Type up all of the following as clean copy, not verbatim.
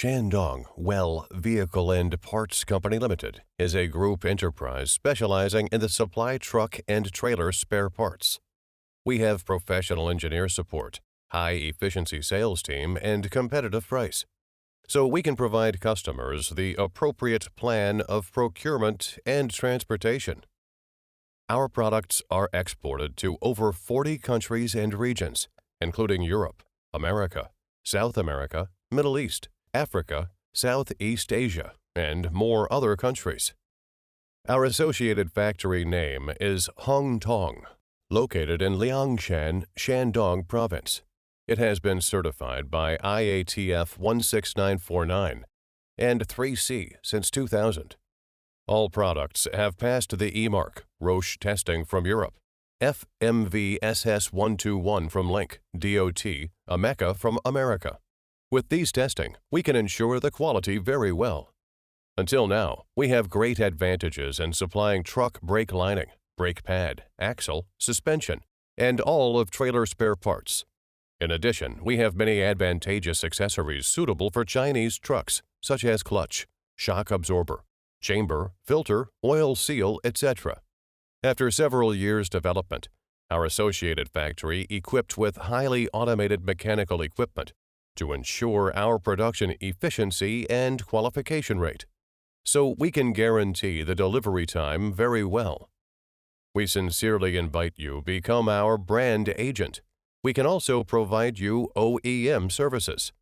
Shandong Well Vehicle and Parts Company Limited is a group enterprise specializing in the supply truck and trailer spare parts. We have professional engineer support, high-efficiency sales team, and competitive price, so we can provide customers the appropriate plan of procurement and transportation. Our products are exported to over 40 countries and regions, including Europe, America, South America, Middle East, Africa, Southeast Asia, and more other countries. Our associated factory name is Hongtong, located in Liangshan, Shandong Province. It has been certified by IATF 16949 and 3C since 2000. All products have passed the E Mark, Roche testing from Europe, FMVSS 121 from Link, DOT, AMECA from America. With these testing, we can ensure the quality very well. Until now, we have great advantages in supplying truck brake lining, brake pad, axle, suspension, and all of trailer spare parts. In addition, we have many advantageous accessories suitable for Chinese trucks, such as clutch, shock absorber, chamber, filter, oil seal, etc. After several years' development, our associated factory equipped with highly automated mechanical equipment to ensure our production efficiency and qualification rate, so we can guarantee the delivery time very well. We sincerely invite you become our brand agent. We can also provide you OEM services.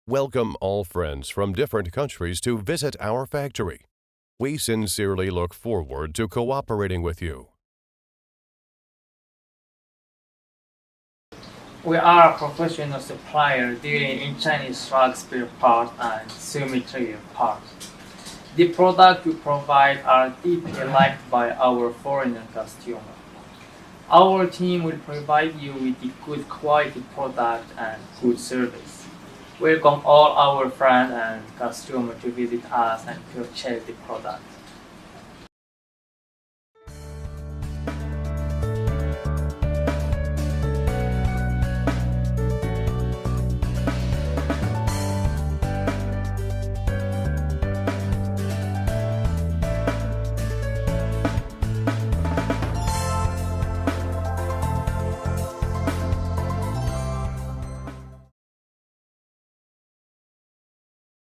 Welcome all friends from different countries to visit our factory. We sincerely look forward to cooperating with you. We are a professional supplier dealing in Chinese truck spare parts and semi-trailer parts. The products we provide are deeply liked by our foreigner customers. Our team will provide you with the good quality product and good service. Welcome all our friends and customers to visit us and purchase the product.